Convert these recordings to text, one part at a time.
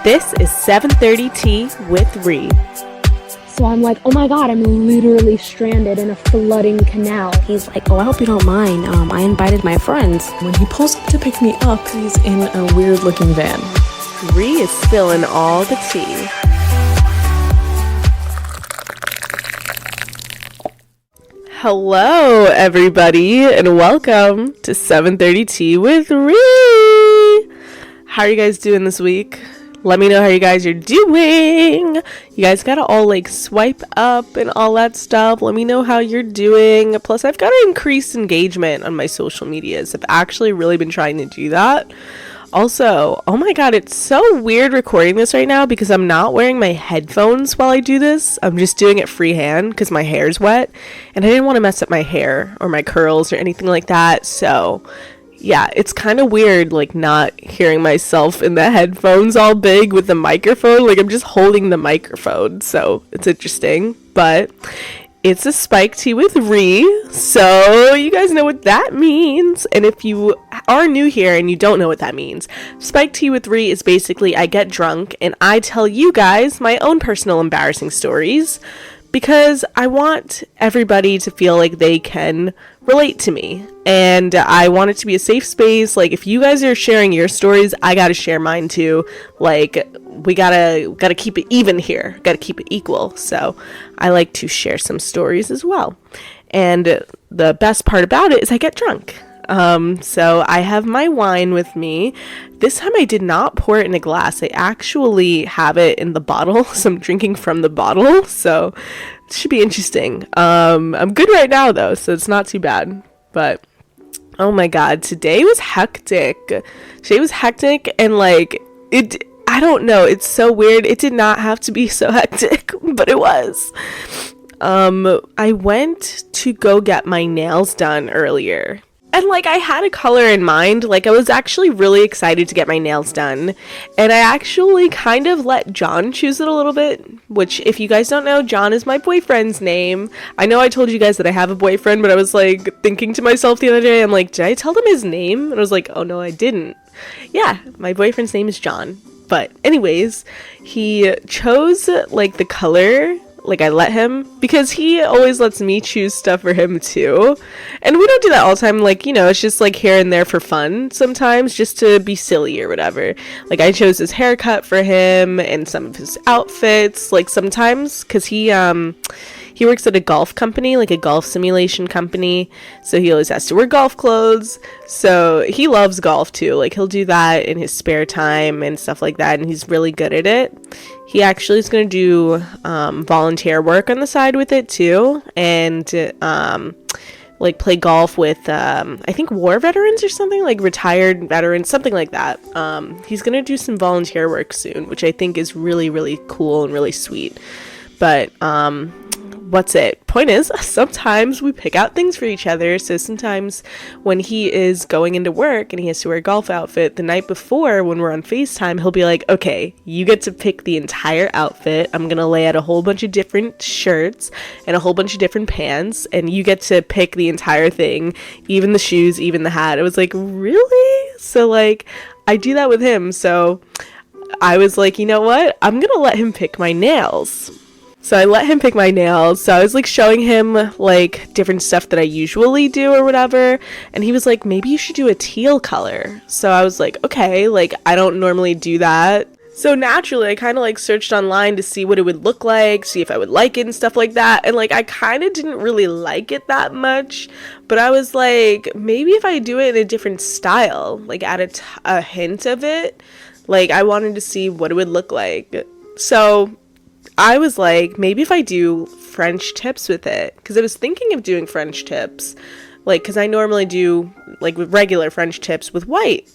This is 7:30 Tea with Rie. So I'm like, oh my god, I'm literally stranded in a flooding canal. He's like, oh, I hope you don't mind. I invited my friends. When he pulls up to pick me up, he's in a weird looking van. Rie is spilling all the tea. Hello, everybody, and welcome to 7:30 Tea with Rie. How are you guys doing this week? Let me know how you guys are doing. You guys gotta all like swipe up and all that stuff. Let me know how you're doing. Plus, I've got to increase engagement on my social medias. I've actually really been trying to do that. Also, oh my god, it's so weird recording this right now because I'm not wearing my headphones while I do this. I'm just doing it freehand because my hair's wet and I didn't want to mess up my hair or my curls or anything like that. So yeah, it's kind of weird like not hearing myself in the headphones all big with the microphone. Like I'm just holding the microphone, so it's interesting. But it's a Spiked Tea with Rie, so you guys know what that means. And if you are new here and you don't know what that means, Spiked Tea with Rie is basically I get drunk and I tell you guys my own personal embarrassing stories because I want everybody to feel like they can relate to me. And I want it to be a safe space. Like if you guys are sharing your stories, I gotta share mine too. Like we gotta keep it even here, gotta keep it equal. So I like to share some stories as well, and the best part about it is I get drunk. So I have my wine with me. This time I did not pour it in a glass. I actually have it in the bottle, so I'm drinking from the bottle, so it should be interesting. I'm good right now though, so it's not too bad. But oh my god, today was hectic. And like I don't know, it's so weird. It did not have to be so hectic, but it was. I went to go get my nails done earlier. And like I had a color in mind. Like I was actually really excited to get my nails done. And I actually kind of let John choose it a little bit, which if you guys don't know, John is my boyfriend's name. I know I told you guys that I have a boyfriend, but I was like thinking to myself the other day, I'm like, did I tell them his name? And I was like, oh no, I didn't. Yeah, my boyfriend's name is John. But anyways, he chose like the color. Like I let him, because he always lets me choose stuff for him too. And we don't do that all the time. Like, you know, it's just like here and there for fun sometimes, just to be silly or whatever. Like I chose his haircut for him and some of his outfits. Like sometimes, because he works at a golf company, like a golf simulation company, so he always has to wear golf clothes. So he loves golf too. Like he'll do that in his spare time and stuff like that, and he's really good at it. He actually is going to do volunteer work on the side with it too, and like play golf with I think war veterans or something, like retired veterans, something like that. He's going to do some volunteer work soon, which I think is really, really cool and really sweet. But point is, sometimes we pick out things for each other. So sometimes when he is going into work and he has to wear a golf outfit, the night before when we're on FaceTime, he'll be like, okay, you get to pick the entire outfit. I'm gonna lay out a whole bunch of different shirts and a whole bunch of different pants, and you get to pick the entire thing, even the shoes, even the hat. I was like, really? So like I do that with him. So I was like, you know what, I'm gonna let him pick my nails. So I let him pick my nails. So I was like showing him like different stuff that I usually do or whatever. And he was like, maybe you should do a teal color. So I was like, okay, like I don't normally do that. So naturally I kind of like searched online to see what it would look like, see if I would like it and stuff like that. And like I kind of didn't really like it that much. But I was like, maybe if I do it in a different style, like add a hint of it. Like I wanted to see what it would look like. So I was like, maybe if I do French tips with it, because I was thinking of doing French tips, like, because I normally do, like, regular French tips with white,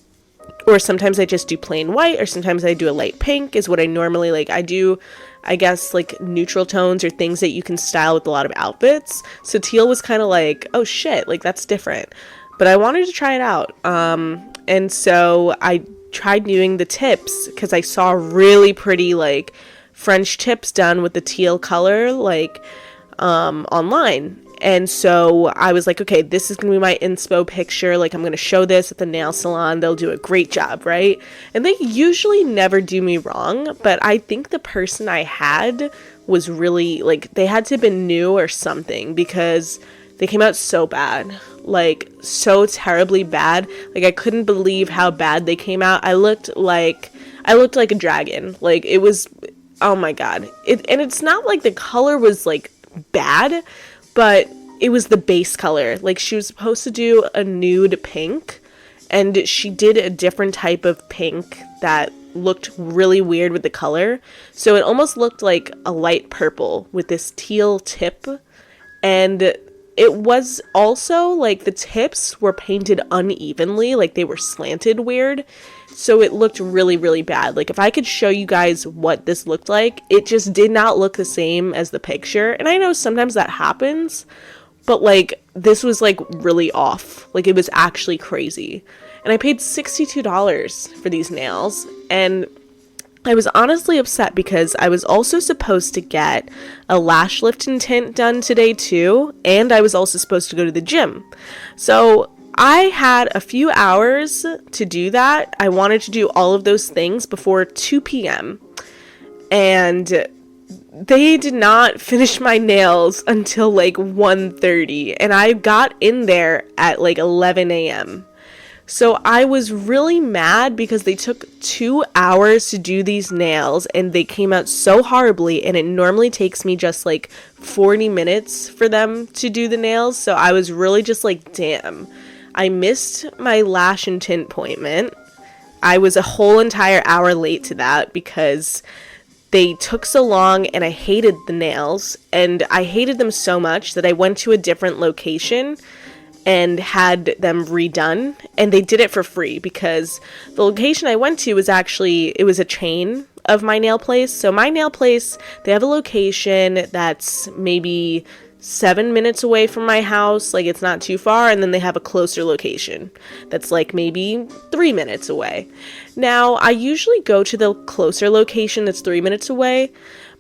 or sometimes I just do plain white, or sometimes I do a light pink is what I normally, like, I do, I guess, like, neutral tones or things that you can style with a lot of outfits. So teal was kind of like, oh shit, like, that's different. But I wanted to try it out, and so I tried doing the tips, because I saw really pretty, like, French tips done with the teal color, like online, And so I was like, okay, this is gonna be my inspo picture. Like, I'm gonna show this at the nail salon. They'll do a great job, right? And they usually never do me wrong, but I think the person I had was really, like, they had to have been new or something, because they came out so bad. Like, so terribly bad. Like, I couldn't believe how bad they came out. I looked like a dragon. Like, it was, oh my god. And it's not like the color was, like, bad, but it was the base color. Like, she was supposed to do a nude pink, and she did a different type of pink that looked really weird with the color. So it almost looked like a light purple with this teal tip. And it was also, like, the tips were painted unevenly, like they were slanted weird. So it looked really, really bad. Like, if I could show you guys what this looked like, it just did not look the same as the picture. And I know sometimes that happens, but, like, this was, like, really off. Like, it was actually crazy. And I paid $62 for these nails. And I was honestly upset because I was also supposed to get a lash lift and tint done today too, and I was also supposed to go to the gym. So I had a few hours to do that. I wanted to do all of those things before 2 p.m. And they did not finish my nails until like 1:30, and I got in there at like 11 a.m. So I was really mad because they took 2 hours to do these nails and they came out so horribly, and it normally takes me just like 40 minutes for them to do the nails. So I was really just like, damn, I missed my lash and tint appointment. I was a whole entire hour late to that because they took so long, and I hated the nails, and I hated them so much that I went to a different location and had them redone, and they did it for free because the location I went to was actually, it was a chain of my nail place. So my nail place, they have a location that's maybe 7 minutes away from my house, like it's not too far, and then they have a closer location that's like maybe 3 minutes away. Now, I usually go to the closer location that's 3 minutes away,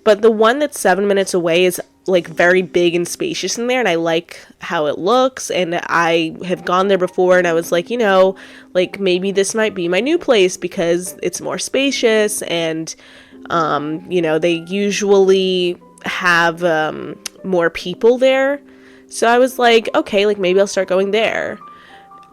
but the one that's 7 minutes away is like very big and spacious in there, and I like how it looks, and I have gone there before, and I was like, you know, like maybe this might be my new place because it's more spacious, and you know, they usually have more people there. So I was like, okay, like maybe I'll start going there.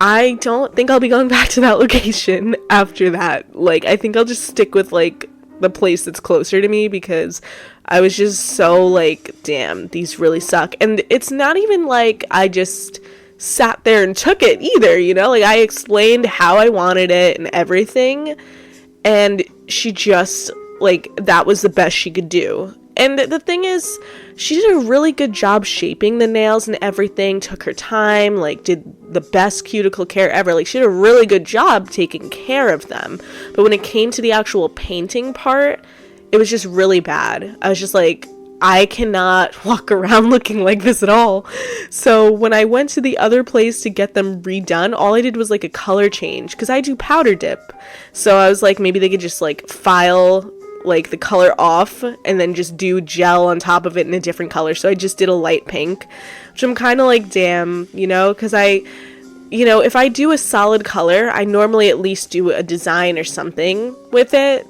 I don't think I'll be going back to that location after that. Like, I think I'll just stick with like the place that's closer to me because I was just so like, damn, these really suck. And it's not even like I just sat there and took it either, you know? Like, I explained how I wanted it and everything, and she just, like, that was the best she could do. And the thing is, she did a really good job shaping the nails and everything, took her time, like, did the best cuticle care ever. Like, she did a really good job taking care of them. But when it came to the actual painting part, it was just really bad. I was just like, I cannot walk around looking like this at all. So when I went to the other place to get them redone, all I did was like a color change because I do powder dip. So I was like, maybe they could just like file like the color off and then just do gel on top of it in a different color. So I just did a light pink, which I'm kind of like, damn, you know, because you know, if I do a solid color, I normally at least do a design or something with it.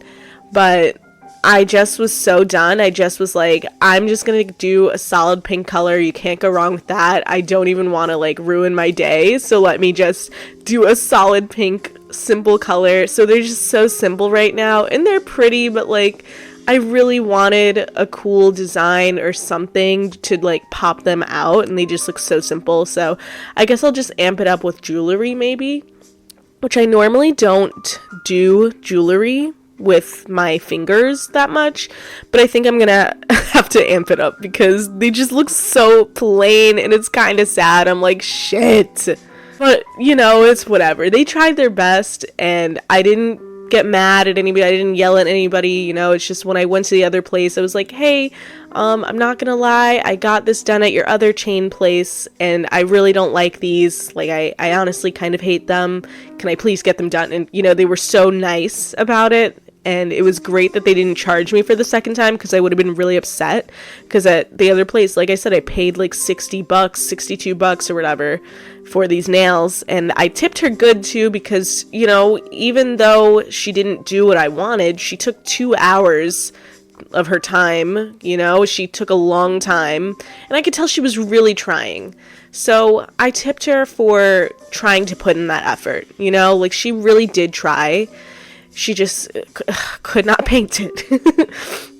But I just was so done. I just was like, I'm just going to do a solid pink color. You can't go wrong with that. I don't even want to like ruin my day. So let me just do a solid pink, simple color. So they're just so simple right now, and they're pretty, but like I really wanted a cool design or something to like pop them out, and they just look so simple. So I guess I'll just amp it up with jewelry maybe, which I normally don't do jewelry with my fingers that much, but I think I'm gonna have to amp it up because they just look so plain and it's kind of sad. I'm like, shit. But, you know, it's whatever. They tried their best, and I didn't get mad at anybody. I didn't yell at anybody, you know. It's just when I went to the other place, I was like, hey, I'm not gonna lie, I got this done at your other chain place, and I really don't like these. Like, I honestly kind of hate them. Can I please get them done? And, you know, they were so nice about it. and it was great that they didn't charge me for the second time, because I would have been really upset, because at the other place, like I said, I paid like $60, $62 or whatever for these nails, and I tipped her good too, because, you know, even though she didn't do what I wanted, she took 2 hours of her time, you know, she took a long time, and I could tell she was really trying. So I tipped her for trying to put in that effort, you know, like she really did try. She just could not paint it.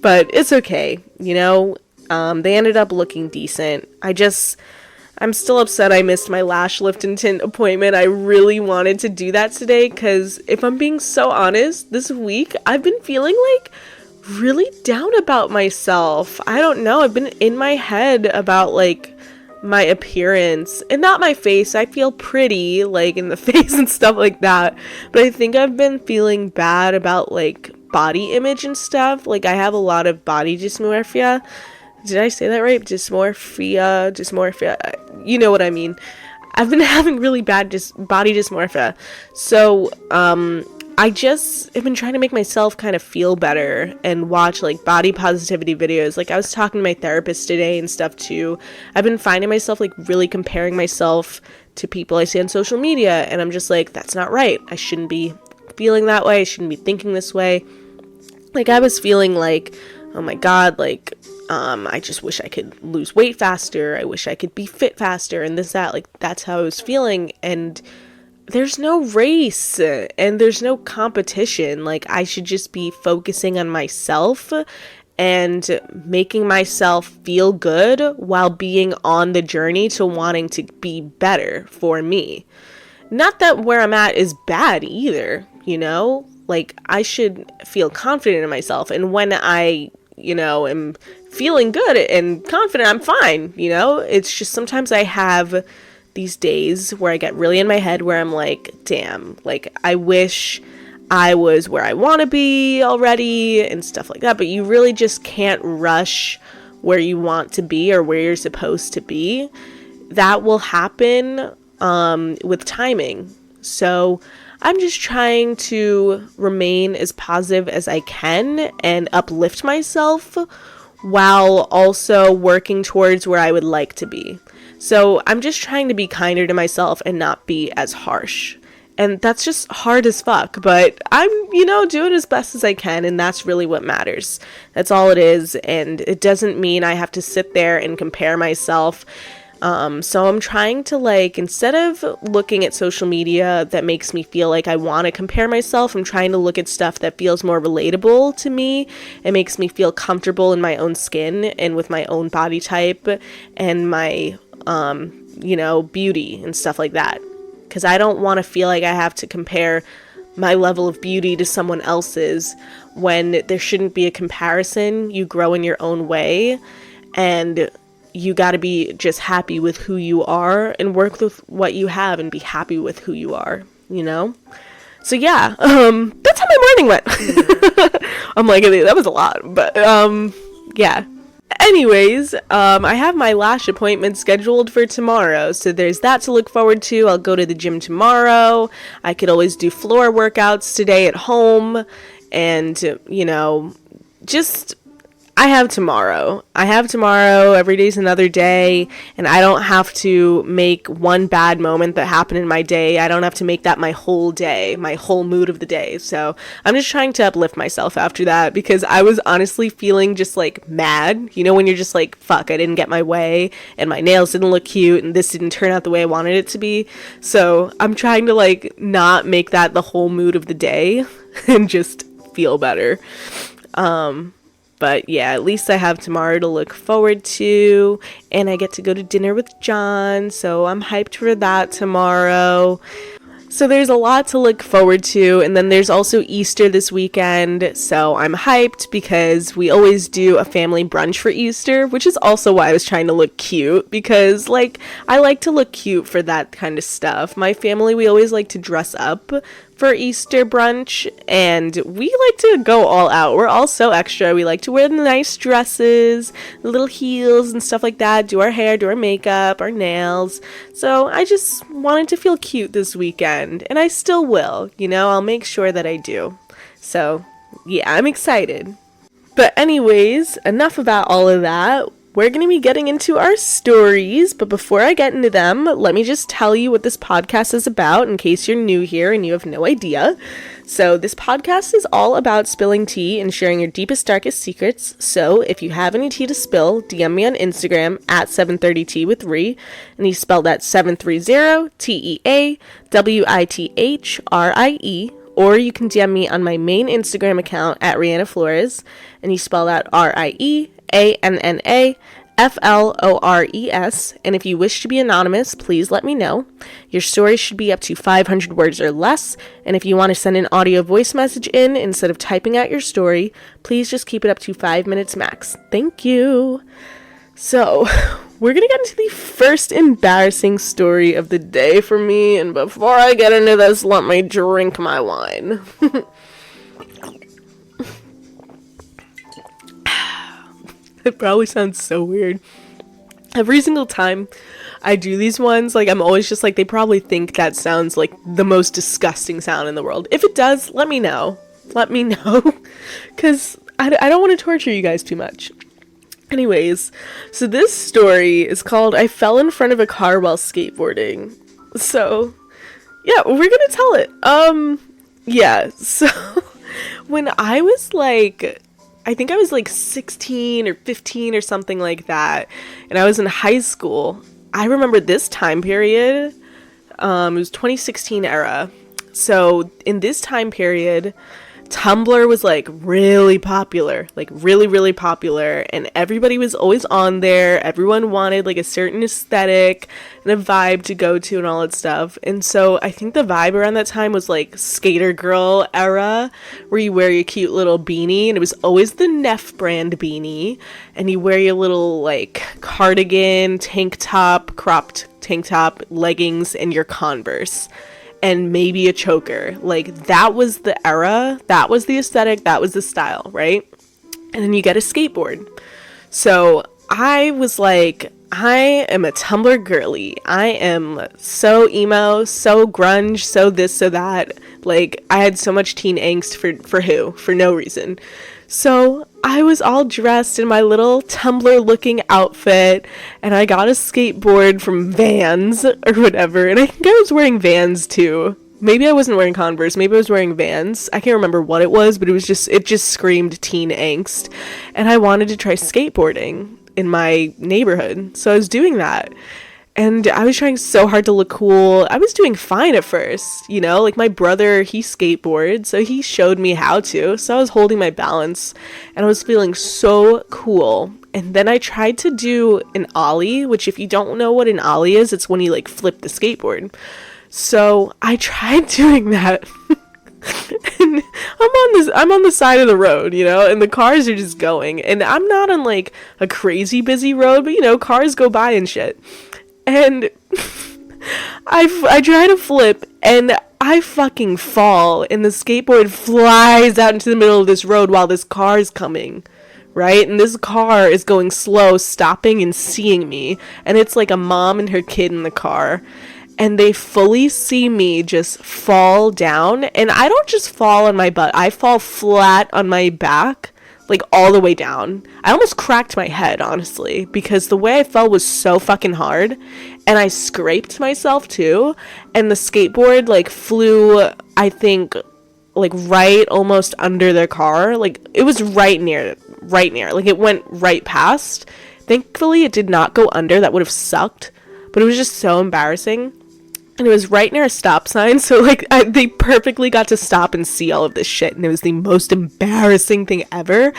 But it's okay, you know. They ended up looking decent. I'm still upset I missed my lash lift and tint appointment. I really wanted to do that today, because if I'm being so honest, this week I've been feeling like really down about myself. I don't know. I've been in my head about like my appearance, and not my face. I feel pretty like in the face and stuff like that, but I think I've been feeling bad about like body image and stuff. Like I have a lot of body dysmorphia. Did I say that right? Dysmorphia, you know what I mean. I've been having really bad body dysmorphia, so I just have been trying to make myself kind of feel better and watch like body positivity videos. Like I was talking to my therapist today and stuff too. I've been finding myself like really comparing myself to people I see on social media, and I'm just like, that's not right. I shouldn't be feeling that way. I shouldn't be thinking this way. Like I was feeling like, oh my God, like I just wish I could lose weight faster. I wish I could be fit faster and this, that. Like that's how I was feeling, and there's no race and there's no competition. Like I should just be focusing on myself and making myself feel good while being on the journey to wanting to be better for me. Not that where I'm at is bad either, you know? Like I should feel confident in myself, and when I, you know, am feeling good and confident, I'm fine, you know? It's just sometimes I have these days where I get really in my head where I'm like, damn, like I wish I was where I want to be already and stuff like that. But you really just can't rush where you want to be or where you're supposed to be. That will happen with timing. So I'm just trying to remain as positive as I can and uplift myself while also working towards where I would like to be. So I'm just trying to be kinder to myself and not be as harsh. And that's just hard as fuck, but I'm, you know, doing as best as I can, and that's really what matters. That's all it is, and it doesn't mean I have to sit there and compare myself. So I'm trying to, like, instead of looking at social media that makes me feel like I want to compare myself, I'm trying to look at stuff that feels more relatable to me and makes me feel comfortable in my own skin and with my own body type and my you know, beauty and stuff like that. Because I don't want to feel like I have to compare my level of beauty to someone else's when there shouldn't be a comparison. You grow in your own way, and you got to be just happy with who you are and work with what you have and be happy with who you are, you know? So yeah, that's how my morning went. I'm like, that was a lot, but yeah. Anyways, I have my lash appointment scheduled for tomorrow, so there's that to look forward to. I'll go to the gym tomorrow. I could always do floor workouts today at home, and, you know, just I have tomorrow. Every day's another day, and I don't have to make one bad moment that happened in my day. I don't have to make that my whole day, my whole mood of the day. So I'm just trying to uplift myself after that, because I was honestly feeling just like mad. You know, when you're just like, fuck, I didn't get my way, and my nails didn't look cute, and this didn't turn out the way I wanted it to be. So I'm trying to like not make that the whole mood of the day and just feel better. But yeah, at least I have tomorrow to look forward to, and I get to go to dinner with John, so I'm hyped for that tomorrow. So there's a lot to look forward to, and then there's also Easter this weekend, so I'm hyped because we always do a family brunch for Easter, which is also why I was trying to look cute, because, like, I like to look cute for that kind of stuff. My family, we always like to dress up for Easter brunch, and we like to go all out. We're all so extra. We like to wear the nice dresses, the little heels and stuff like that, do our hair, do our makeup, our nails. So I just wanted to feel cute this weekend, and I still will, you know, I'll make sure that I do. So yeah, I'm excited. But anyways, enough about all of that. We're going to be getting into our stories, but before I get into them, let me just tell you what this podcast is about in case you're new here and you have no idea. So this podcast is all about spilling tea and sharing your deepest, darkest secrets. So if you have any tea to spill, DM me on Instagram at 730Tea with Rie, and you spell that 730TEAWITHRIE. Or you can DM me on my main Instagram account at Rihanna Flores, and you spell that RIEANNAFLORES. And if you wish to be anonymous, please let me know. Your story should be up to 500 words or less, and if you want to send an audio voice message in instead of typing out your story, please just keep it up to 5 minutes max. Thank you. So, we're gonna get into the first embarrassing story of the day for me, and before I get into this, let me drink my wine. It probably sounds so weird. Every single time I do these ones, like, I'm always just like, they probably think that sounds like the most disgusting sound in the world. If it does, let me know. Let me know. Because I don't want to torture you guys too much. Anyways, so this story is called I Fell in Front of a Car While Skateboarding. So, yeah, we're gonna tell it. Yeah, so when I was like, I think I was like 16 or 15 or something like that, and I was in high school, I remember this time period, it was 2016 era. So in this time period, Tumblr was like really popular, like really, really popular, and everybody was always on there. Everyone wanted like a certain aesthetic and a vibe to go to and all that stuff. And so I think the vibe around that time was like skater girl era, where you wear your cute little beanie, and it was always the Neff brand beanie, and you wear your little like cardigan, tank top, cropped tank top, leggings, and your Converse. And maybe a choker. Like, that was the era, that was the aesthetic, that was the style, right? And then you get a skateboard. So I was like, I am a Tumblr girly. I am so emo, so grunge, so this, so that. Like, I had so much teen angst for who? For no reason. So I was all dressed in my little Tumblr looking outfit, and I got a skateboard from Vans or whatever, and I think I was wearing Vans too. Maybe I wasn't wearing Converse, maybe I was wearing Vans. I can't remember what it was, but it just screamed teen angst, and I wanted to try skateboarding in my neighborhood, so I was doing that. And I was trying so hard to look cool. I was doing fine at first, you know, like my brother, he skateboards, so he showed me how to. So I was holding my balance and I was feeling so cool. And then I tried to do an ollie, which if you don't know what an ollie is, it's when you like flip the skateboard. So I tried doing that. And I'm on the side of the road, you know, and the cars are just going. And I'm not on like a crazy busy road, but you know, cars go by and shit. And I try to flip and I fucking fall and the skateboard flies out into the middle of this road while this car is coming, right? And this car is going slow, stopping and seeing me, and it's like a mom and her kid in the car, and they fully see me just fall down. And I don't just fall on my butt, I fall flat on my back, like all the way down. I almost cracked my head, honestly, because the way I fell was so fucking hard, and I scraped myself too, and the skateboard like flew, I think, like right almost under their car. Like it was right near, like it went right past. Thankfully it did not go under, that would have sucked, but it was just so embarrassing. And it was right near a stop sign, so like they perfectly got to stop and see all of this shit, and it was the most embarrassing thing ever.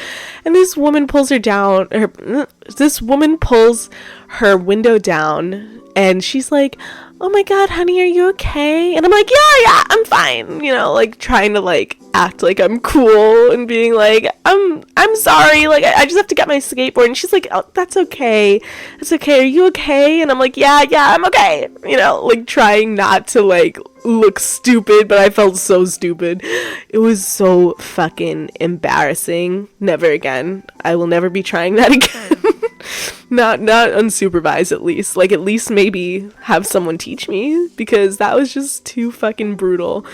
And this woman pulls her window down, and she's like, "Oh my god, honey, are you okay?" And I'm like, yeah, I'm fine, you know, like trying to like act like I'm cool and being like, I'm sorry, like I just have to get my skateboard. And she's like, "Oh, that's okay, are you okay?" And I'm like, yeah, I'm okay, you know, like trying not to like look stupid, but I felt so stupid. It was so fucking embarrassing. Never again. I will never be trying that again. not unsupervised, at least. Like, at least maybe have someone teach me, because that was just too fucking brutal.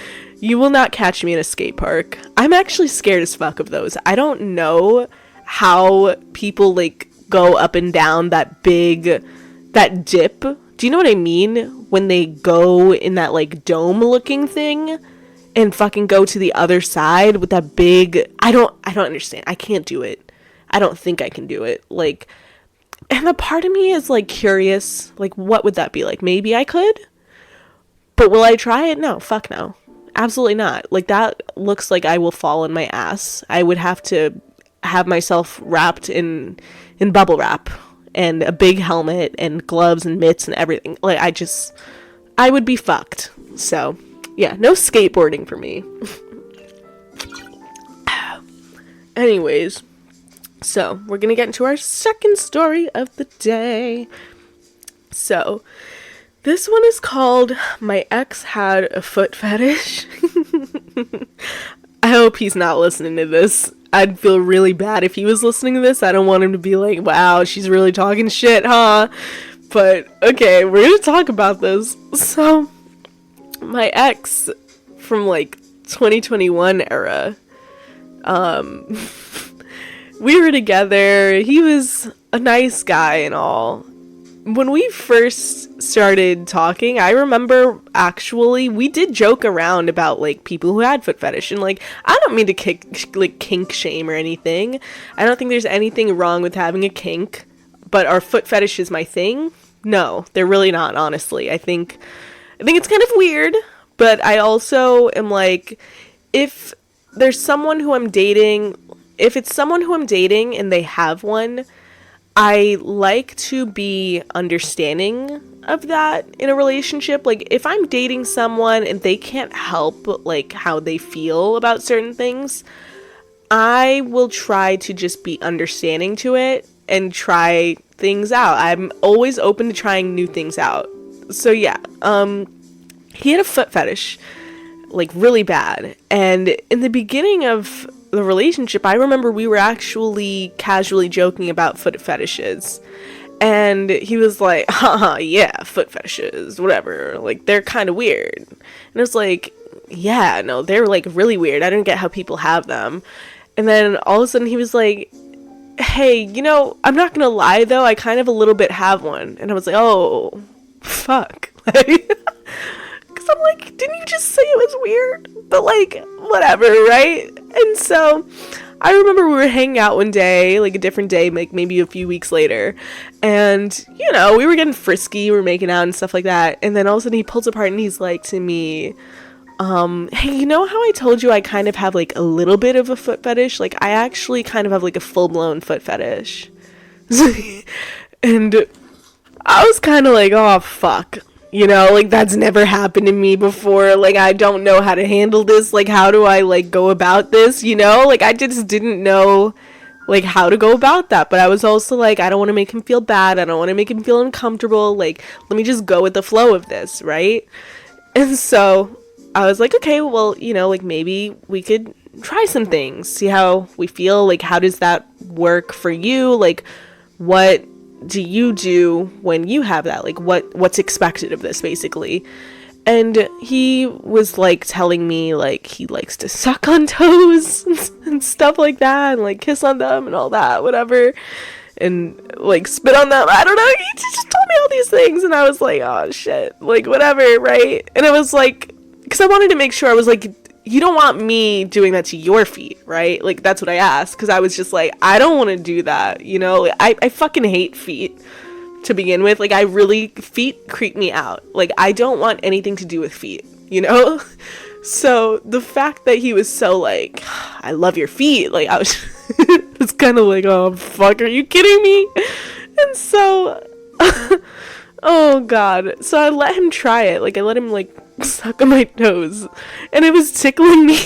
You will not catch me in a skate park. I'm actually scared as fuck of those. I don't know how people like go up and down that dip. Do you know what I mean? When they go in that like dome looking thing and fucking go to the other side with that big, I don't understand. I can't do it. I don't think I can do it. Like, and the part of me is like curious, like what would that be like? Maybe I could, but will I try it? No, fuck no. Absolutely not. Like, that looks like I will fall on my ass. I would have to have myself wrapped in bubble wrap and a big helmet and gloves and mitts and everything. Like, I would be fucked. So, yeah, no skateboarding for me. Anyways, so we're gonna get into our second story of the day. So, this one is called My Ex Had a Foot Fetish. I hope he's not listening to this. I'd feel really bad if he was listening to this. I don't want him to be like, wow, she's really talking shit, huh? But, okay, we're gonna talk about this. So, my ex from, like, 2021 era, we were together. He was a nice guy and all. When we first started talking, I remember actually we did joke around about like people who had foot fetish, and like I don't mean to kink shame or anything. I don't think there's anything wrong with having a kink, but are foot fetishes my thing? No, they're really not, honestly. I think it's kind of weird, but I also am like, if there's someone who I'm dating, if it's someone who I'm dating and they have one, I like to be understanding of that in a relationship. Like, if I'm dating someone and they can't help, like, how they feel about certain things, I will try to just be understanding to it and try things out. I'm always open to trying new things out. So, yeah, he had a foot fetish, like, really bad. And in the beginning of the relationship, I remember we were actually casually joking about foot fetishes, and he was like, haha, yeah, foot fetishes, whatever, like, they're kind of weird. And I was like, yeah, no, they're like really weird. I don't get how people have them. And then all of a sudden he was like, hey, you know, I'm not gonna lie though, I kind of a little bit have one. And I was like, oh, fuck. Because I'm like, didn't you just say it was weird? But like, whatever, right? And so I remember we were hanging out one day, like a different day, like maybe a few weeks later, and you know, we were getting frisky, we were making out and stuff like that. And then all of a sudden he pulls apart and he's like to me, hey, you know how I told you I kind of have like a little bit of a foot fetish? Like, I actually kind of have like a full-blown foot fetish. And I was kind of like, oh fuck, you know, like, that's never happened to me before. Like, I don't know how to handle this. Like, how do I like go about this, you know? Like, I just didn't know like how to go about that. But I was also like, I don't want to make him feel bad, I don't want to make him feel uncomfortable. Like, let me just go with the flow of this, right? And so I was like, okay, well, you know, like, maybe we could try some things, see how we feel. Like, how does that work for you? Like, what do you do when you have that? Like, what's expected of this, basically? And he was like telling me like he likes to suck on toes and stuff like that, and like kiss on them and all that, whatever, and like spit on them. I don't know, he just told me all these things, and I was like, oh shit, like, whatever, right? And it was like, because I wanted to make sure, I was like, you don't want me doing that to your feet, right? Like, that's what I asked, because I was just like, I don't want to do that, you know? Like, I fucking hate feet to begin with. Like, feet creep me out. Like, I don't want anything to do with feet, you know? So the fact that he was so like, I love your feet, like, I was it's kind of like, oh fuck, are you kidding me? And so oh god, so I let him try it. Like, I let him like suck on my toes, and it was tickling me.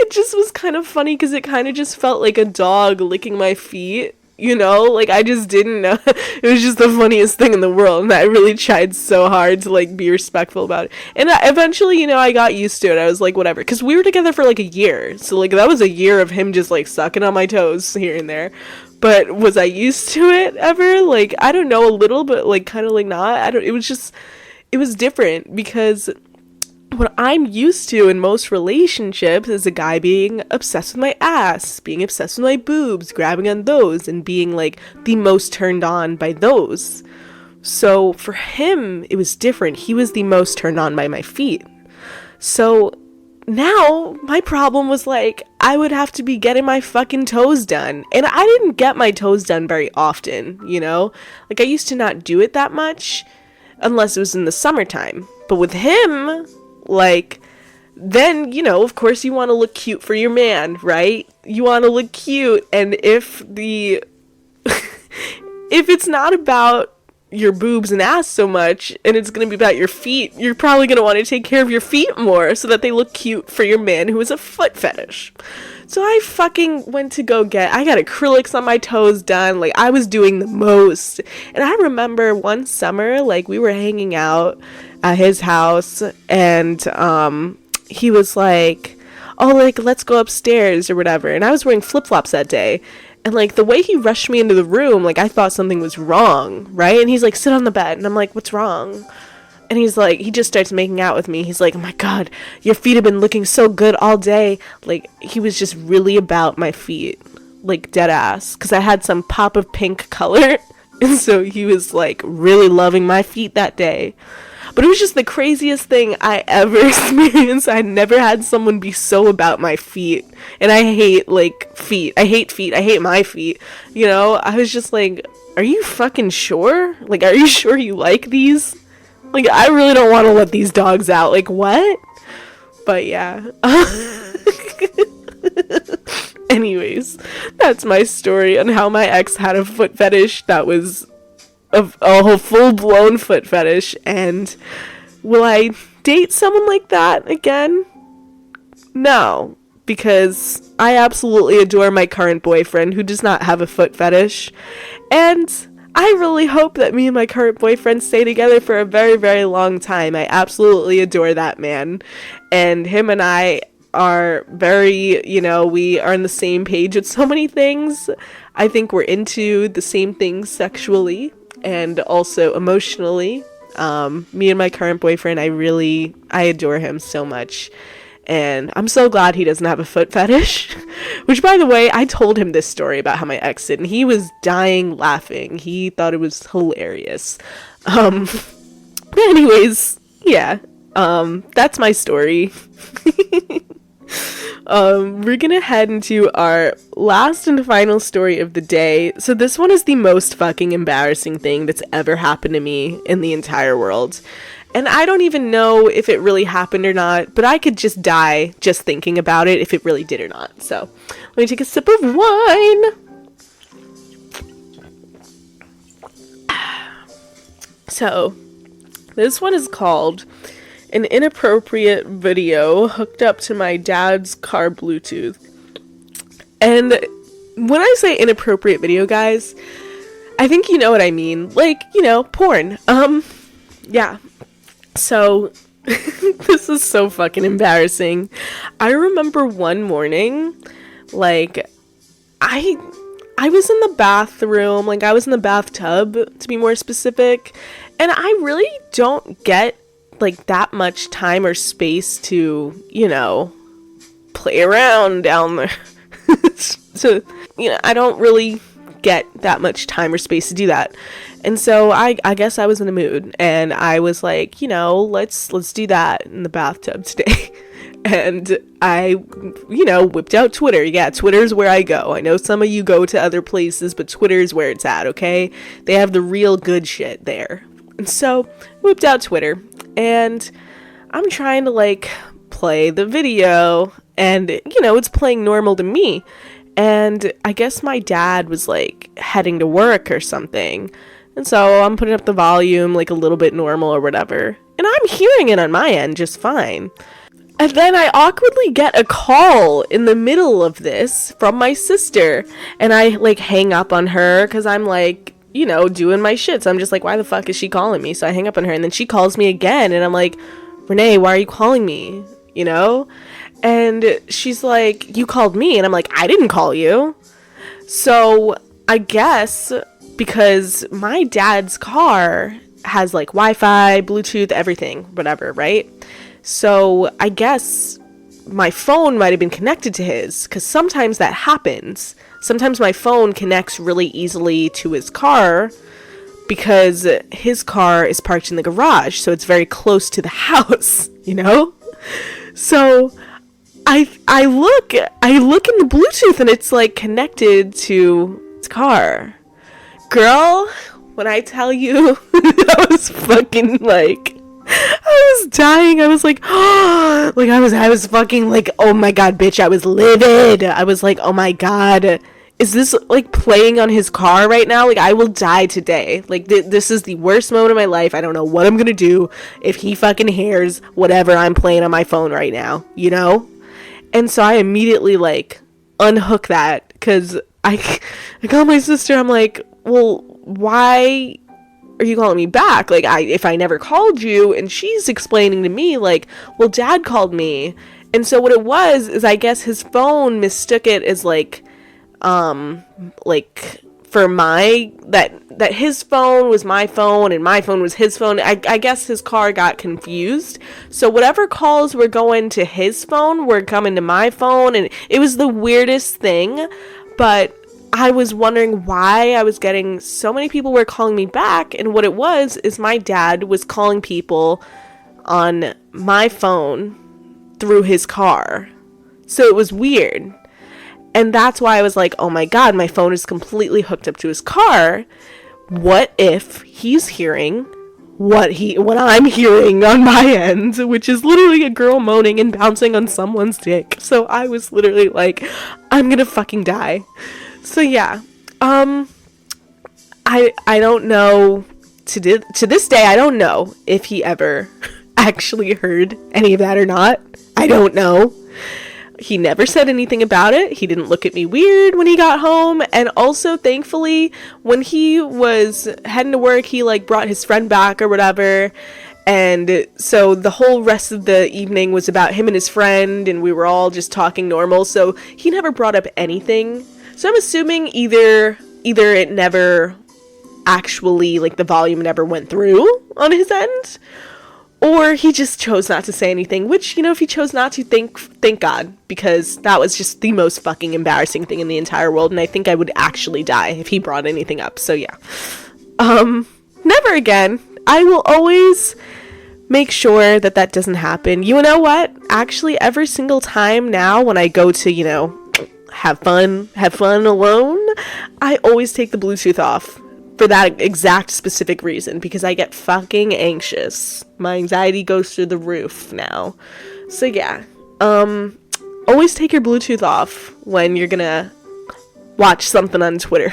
It just was kind of funny because it kind of just felt like a dog licking my feet, you know? Like, I just didn't know. It was just the funniest thing in the world, and I really tried so hard to like be respectful about it. And eventually, you know, I got used to it. I was like, whatever, because we were together for like a year, so like that was a year of him just like sucking on my toes here and there. But was I used to it ever? Like, I don't know, a little, but like kind of like not. It was different, because what I'm used to in most relationships is a guy being obsessed with my ass, being obsessed with my boobs, grabbing on those, and being like the most turned on by those. So for him, it was different. He was the most turned on by my feet. So now my problem was like, I would have to be getting my fucking toes done. And I didn't get my toes done very often, you know? Like, I used to not do it that much unless it was in the summertime. But with him, like, then, you know, of course you want to look cute for your man, right? You want to look cute. And if it's not about your boobs and ass so much, and it's going to be about your feet, you're probably going to want to take care of your feet more so that they look cute for your man who is a foot fetish. So I fucking went to I got acrylics on my toes done. Like, I was doing the most. And I remember one summer, like, we were hanging out at his house, and he was like, oh, like, let's go upstairs or whatever. And I was wearing flip-flops that day. And, like, the way he rushed me into the room, like, I thought something was wrong, right? And he's like, sit on the bed. And I'm like, what's wrong? And he's like, he just starts making out with me. He's like, oh my God, your feet have been looking so good all day. Like, he was just really about my feet, like, dead ass. Because I had some pop of pink color. And so he was, like, really loving my feet that day. But it was just the craziest thing I ever experienced. I never had someone be so about my feet. And I hate, like, feet. I hate feet. I hate my feet. You know, I was just like, are you fucking sure? Like, are you sure you like these? Like, I really don't want to let these dogs out. Like, what? But yeah. Anyways, that's my story on how my ex had a foot fetish that was a full-blown foot fetish. And will I date someone like that again? No, because I absolutely adore my current boyfriend who does not have a foot fetish. And I really hope that me and my current boyfriend stay together for a very, very long time. I absolutely adore that man. And him and I are very, you know, we are on the same page with so many things. I think we're into the same things sexually and also emotionally. Me and my current boyfriend, I adore him so much. And I'm so glad he doesn't have a foot fetish. Which, by the way, I told him this story about how my ex did, and he was dying laughing. He thought it was hilarious. Anyways, yeah. That's my story. We're gonna head into our last and final story of the day. So this one is the most fucking embarrassing thing that's ever happened to me in the entire world. And I don't even know if it really happened or not, but I could just die just thinking about it if it really did or not. So let me take a sip of wine. So this one is called An Inappropriate Video Hooked Up to My Dad's Car Bluetooth. And when I say inappropriate video, guys, I think you know what I mean. Like, you know, porn. Yeah. So, this is so fucking embarrassing. I remember one morning, like, I was in the bathroom, like, I was in the bathtub, to be more specific, and I really don't get, like, that much time or space to, you know, play around down there. So, you know, I don't really get that much time or space to do that. And so I guess I was in a mood, and I was like, you know, let's do that in the bathtub today. And I, you know, whipped out Twitter. Yeah, Twitter's where I go. I know some of you go to other places, but Twitter's where it's at, okay? They have the real good shit there. And so whipped out Twitter, and I'm trying to, like, play the video, and, you know, it's playing normal to me. And I guess my dad was, like, heading to work or something. And so I'm putting up the volume, like, a little bit normal or whatever. And I'm hearing it on my end just fine. And then I awkwardly get a call in the middle of this from my sister. And I, like, hang up on her because I'm, like, you know, doing my shit. So I'm just like, why the fuck is she calling me? So I hang up on her, and then she calls me again. And I'm like, Renee, why are you calling me? You know? And she's like, you called me. And I'm like, I didn't call you. So I guess because my dad's car has, like, Wi-Fi, Bluetooth, everything, whatever, right? So I guess my phone might have been connected to his, because sometimes that happens. Sometimes my phone connects really easily to his car because his car is parked in the garage, so it's very close to the house, you know? So I look in the Bluetooth and it's like connected to his car. Girl, when I tell you, I was fucking like, I was dying. I was like, oh, like I was fucking like, oh my god, bitch, I was livid. I was like, oh my god, is this like playing on his car right now? Like, I will die today. Like, this is the worst moment of my life. I don't know what I'm gonna do if he fucking hears whatever I'm playing on my phone right now, you know? And so I immediately like unhook that, because I call my sister. I'm like, well, why are you calling me back? Like, if I never called you. And she's explaining to me like, well, dad called me. And so what it was is, I guess his phone mistook it as like for that his phone was my phone and my phone was his phone. I guess his car got confused. So whatever calls were going to his phone were coming to my phone, and it was the weirdest thing. But I was wondering why I was getting so many people were calling me back, and what it was is my dad was calling people on my phone through his car. So it was weird. And that's why I was like, oh my god, my phone is completely hooked up to his car. What if he's hearing what I'm hearing on my end, which is literally a girl moaning and bouncing on someone's dick. So I was literally like, I'm gonna fucking die. So yeah, I don't know, to this day, I don't know if he ever actually heard any of that or not. I don't know. He never said anything about it. He didn't look at me weird when he got home. And also, thankfully, when he was heading to work, he like brought his friend back or whatever. And so the whole rest of the evening was about him and his friend, and we were all just talking normal. So he never brought up anything. So I'm assuming either it never actually, like, the volume never went through on his end, or he just chose not to say anything, which, you know, if he chose not to, thank God, because that was just the most fucking embarrassing thing in the entire world, and I think I would actually die if he brought anything up. So yeah. Never again. I will always make sure that doesn't happen. You know what? Actually, every single time now when I go to, you know, have fun alone, I always take the Bluetooth off for that exact specific reason, because I get fucking anxious. My anxiety goes through the roof now. So yeah, always take your Bluetooth off when you're gonna watch something on Twitter.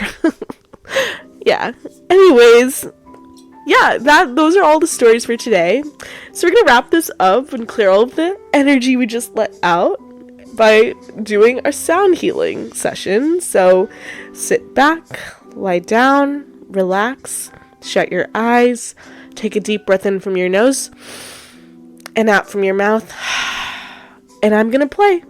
Yeah, anyways, yeah, those are all the stories for today. So we're gonna wrap this up and clear all of the energy we just let out by doing our sound healing session. So sit back, lie down, relax, shut your eyes, take a deep breath in from your nose and out from your mouth, and I'm gonna play.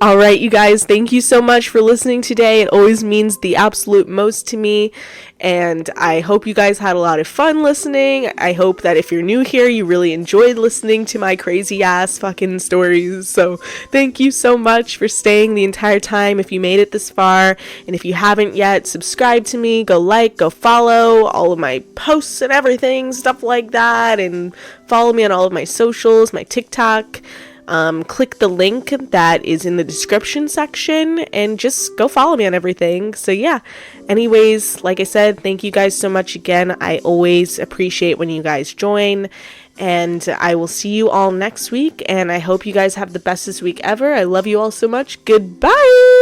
All right, you guys, thank you so much for listening today. It always means the absolute most to me, and I hope you guys had a lot of fun listening. I hope that if you're new here, you really enjoyed listening to my crazy ass fucking stories. So thank you so much for staying the entire time if you made it this far. And if you haven't yet, subscribe to me, go like, go follow all of my posts and everything, stuff like that, and follow me on all of my socials, my TikTok, click the link that is in the description section and just go follow me on everything. So yeah, anyways, like I said, thank you guys so much again. I always appreciate when you guys join, and I will see you all next week, and I hope you guys have the bestest week ever. I love you all so much. Goodbye.